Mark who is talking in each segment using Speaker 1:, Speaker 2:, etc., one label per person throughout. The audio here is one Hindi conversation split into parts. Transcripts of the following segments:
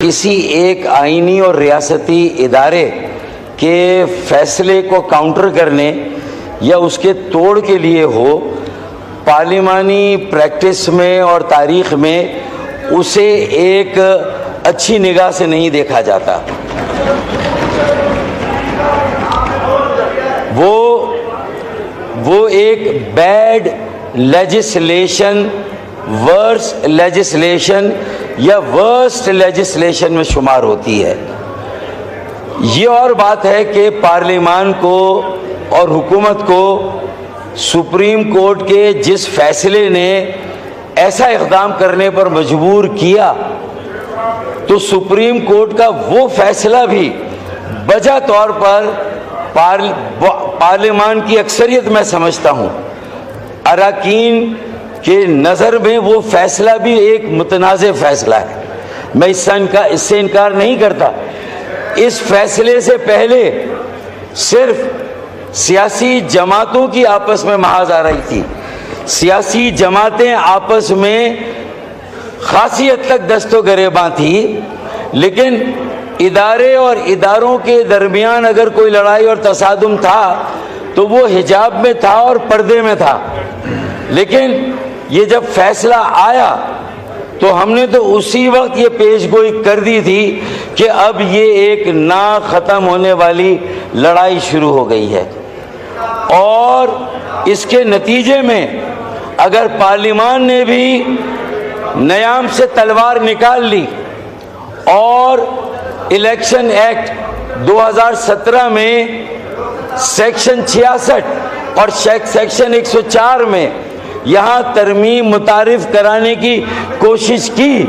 Speaker 1: किसी एक आईनी और रियासती इदारे के फैसले को काउंटर करने या उसके तोड़ के लिए हो, पार्लिमानी प्रैक्टिस में और तारीख में उसे एक अच्छी निगाह से नहीं देखा जाता। वो एक बैड लेजिस्लेशन, वर्स लेजिस्लेशन या वर्स्ट लेजिस्लेशन में शुमार होती है। ये और बात है कि पार्लियामान को और हुकूमत को सुप्रीम कोर्ट के जिस फैसले ने ऐसा इक़दाम करने पर मजबूर किया, तो सुप्रीम कोर्ट का वो फैसला भी वजह तौर पर पार्लियामान की अक्सरियत मैं समझता हूँ, अरकान के नज़र में वो फैसला भी एक मुतनाज़े फैसला है। मैं इससे इनकार नहीं करता। इस फैसले से पहले सिर्फ सियासी जमातों की आपस में महाज आ रही थी। सियासी जमातें आपस में खासी हद तक दस्तोगरेबां थी, लेकिन इदारे और इदारों के दरमियान अगर कोई लड़ाई और तसादुम था तो वो हिजाब में था और पर्दे में था। लेकिन ये जब फैसला आया तो हमने तो उसी वक्त ये पेशगोई कर दी थी कि अब ये एक ना ख़त्म होने वाली लड़ाई शुरू हो गई है, और इसके नतीजे में अगर पार्लियामान ने भी नयाम से तलवार निकाल ली और इलेक्शन एक्ट 2017 में सेक्शन 66 और सेक्शन 104 में यहाँ तरमीम मुतारिफ कराने की कोशिश की,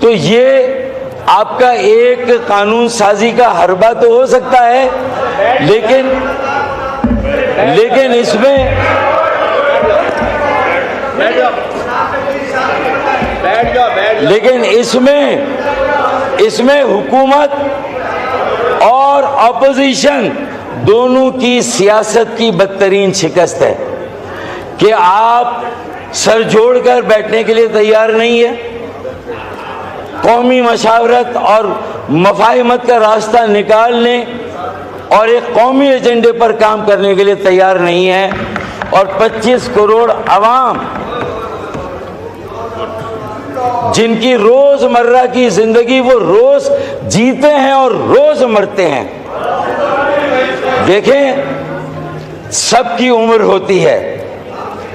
Speaker 1: तो ये आपका एक कानून साजी का हरबा तो हो सकता है, लेकिन इसमें हुकूमत और अपोजिशन दोनों की सियासत की बदतरीन शिकस्त है कि आप सर जोड़कर बैठने के लिए तैयार नहीं है, कौमी मशावरत और मफाहिमत का रास्ता निकालने और एक कौमी एजेंडे पर काम करने के लिए तैयार नहीं है, और 25 करोड़ अवाम जिनकी रोजमर्रा की जिंदगी वो रोज जीते हैं और रोज मरते हैं। देखें, सबकी उम्र होती है,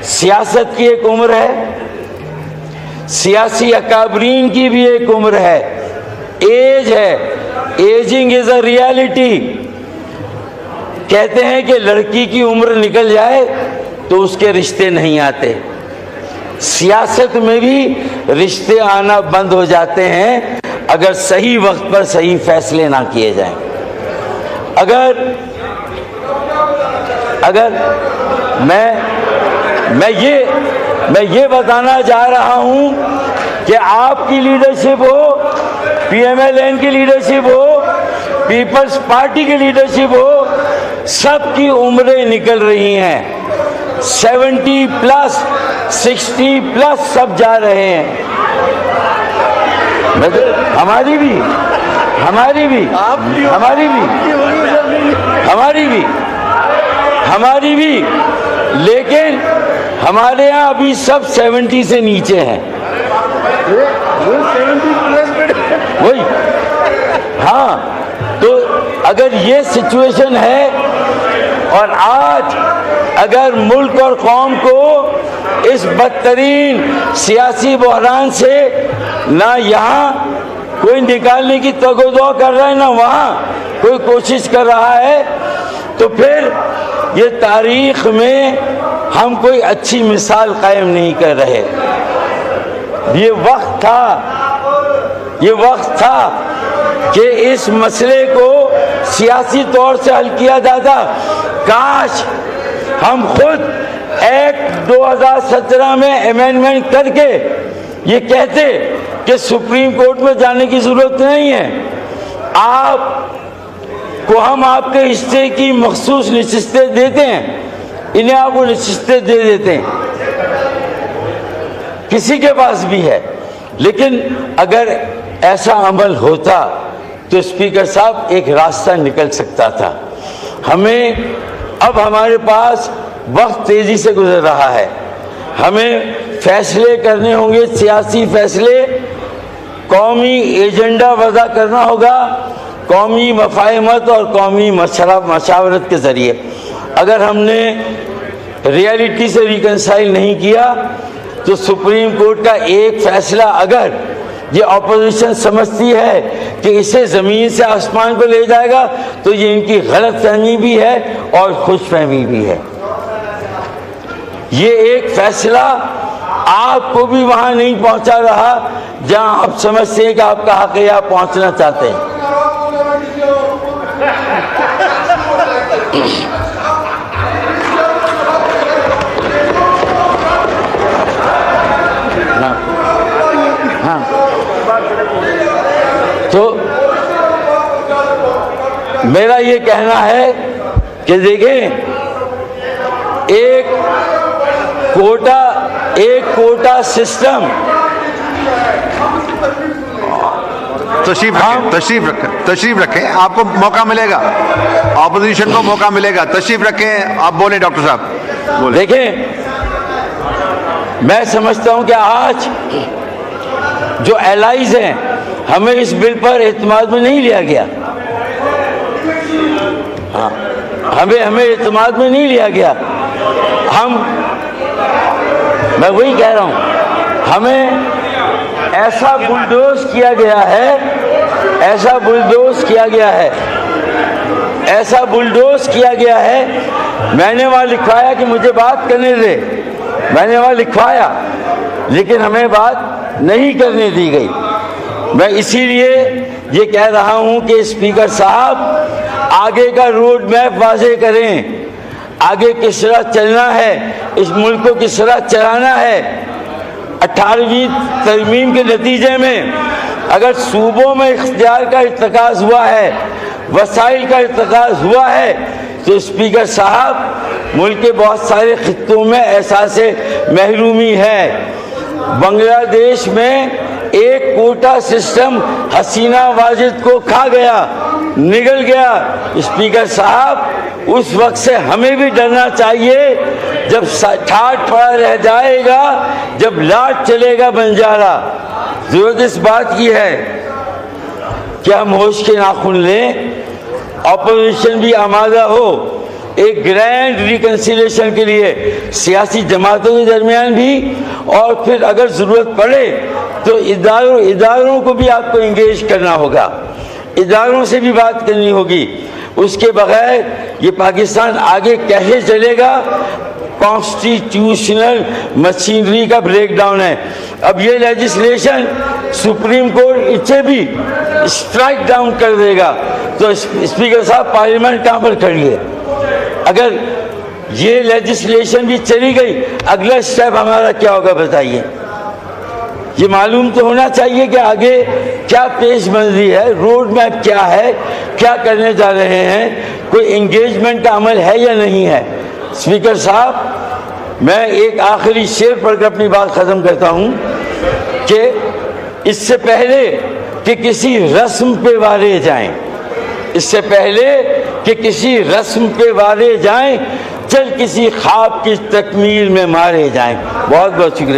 Speaker 1: सियासत की एक उम्र है, सियासी अकाबरीन की भी एक उम्र है, एज है, एजिंग इज अ रियलिटी। कहते हैं कि लड़की की उम्र निकल जाए तो उसके रिश्ते नहीं आते। सियासत में भी रिश्ते आना बंद हो जाते हैं अगर सही वक्त पर सही फैसले ना किए जाएं। अगर मैं ये बताना जा रहा हूं कि आपकी लीडरशिप हो, पीएमएलएन की लीडरशिप हो, पीपल्स पार्टी की लीडरशिप हो, सबकी उम्रें निकल रही हैं। 70 प्लस 60 प्लस सब जा रहे हैं। हमारी भी, लेकिन हमारे यहाँ अभी सब 70 से नीचे हैं। वही, हाँ, तो अगर ये सिचुएशन है और आज अगर मुल्क और कौम को इस बदतरीन सियासी बहरान से ना यहाँ कोई निकालने की तगोदो कर रहा है, ना वहाँ कोई कोशिश कर रहा है, तो फिर ये तारीख में हम कोई अच्छी मिसाल कायम नहीं कर रहे। ये वक्त था कि इस मसले को सियासी तौर से हल किया जाता। काश हम खुद एक्ट 2017 में अमेंडमेंट करके ये कहते कि सुप्रीम कोर्ट में जाने की जरूरत नहीं है, आपको हम आपके हिस्से की मखसूस नशिस्तें देते हैं, इन्हें आप वो नशिस्तें दे देते हैं, किसी के पास भी है। लेकिन अगर ऐसा अमल होता तो स्पीकर साहब एक रास्ता निकल सकता था। अब हमारे पास वक्त तेजी से गुजर रहा है, हमें फैसले करने होंगे, सियासी फैसले, कौमी एजेंडा वज़ा करना होगा, कौमी मफाहिमत और कौमी मशावरत के ज़रिए। अगर हमने रियलिटी से रिकंसाइल नहीं किया तो सुप्रीम कोर्ट का एक फैसला अगर ये ऑपोजिशन समझती है कि इसे ज़मीन से आसमान को ले जाएगा तो ये इनकी गलत फहमी भी है और खुशफहमी भी है। ये एक फैसला आपको भी वहां नहीं पहुंचा रहा जहां आप समझते हैं कि आपका हक है, आप पहुंचना चाहते हैं। हाँ, तो मेरा ये कहना है कि देखें, एक कोटा सिस्टम,
Speaker 2: तशरीफ रखें, आपको मौका मिलेगा, ऑपोजिशन को मौका मिलेगा। तशरीफ रखें, आप बोले डॉक्टर साहब बोले।
Speaker 1: देखें, मैं समझता हूं कि आज जो एलाइज हैं, हमें इस बिल पर एतमाद में नहीं लिया गया। हाँ, हमें एतमाद में नहीं लिया गया। मैं वही कह रहा हूं, हमें ऐसा बुलडोज किया गया है, ऐसा बुलडोज किया गया है। मैंने वहां लिखवाया कि मुझे बात करने दे, मैंने वहां लिखवाया, लेकिन हमें बात नहीं करने दी गई। मैं इसीलिए ये कह रहा हूं कि स्पीकर साहब आगे का रोड मैप वाज़ेह करें, आगे किस तरह चलना है, इस मुल्क को किस तरह चलाना है। 18वीं तरमीम के नतीजे में अगर सूबों में इख्तियार का इर्तिकाज़ हुआ है, वसाइल का इर्तिकाज़ हुआ है, तो स्पीकर साहब मुल्क के बहुत सारे खित्तों में एहसास महरूमी है। बांग्लादेश में एक कोटा सिस्टम हसीना वाजिद को खा गया, निगल गया। स्पीकर साहब, उस वक्त से हमें भी डरना चाहिए जब ठाठ पड़ा रह जाएगा, जब लाट चलेगा बंजारा। जरूरत इस बात की है कि हम होश के नाखून लें, ऑपोजिशन भी आमादा हो एक ग्रैंड रिकन्सिलिएशन के लिए, सियासी जमातों के दरमियान भी, और फिर अगर ज़रूरत पड़े तो इदारों को भी आपको इंगेज करना होगा, इदारों से भी बात करनी होगी। उसके बगैर ये पाकिस्तान आगे कैसे चलेगा? कॉन्स्टिट्यूशनल मशीनरी का ब्रेकडाउन है। अब ये लेजिस्लेशन सुप्रीम कोर्ट इसे भी स्ट्राइक डाउन कर देगा, तो स्पीकर साहब पार्लियामेंट कहाँ पर खड़ी है? अगर ये लेजिस्लेशन भी चली गई, अगला स्टेप हमारा क्या होगा बताइए? ये मालूम तो होना चाहिए कि आगे क्या पेशमंजरी है, रोड मैप क्या है, क्या करने जा रहे हैं, कोई एंगेजमेंट का अमल है या नहीं है। स्पीकर साहब, मैं एक आखिरी शेर पढ़कर अपनी बात ख़त्म करता हूँ कि इससे पहले कि किसी रस्म पे वारे जाएं, इससे पहले कि किसी रस्म पे वारे जाएं, चल किसी ख्वाब की तकमील में मारे जाएं। बहुत बहुत शुक्रिया।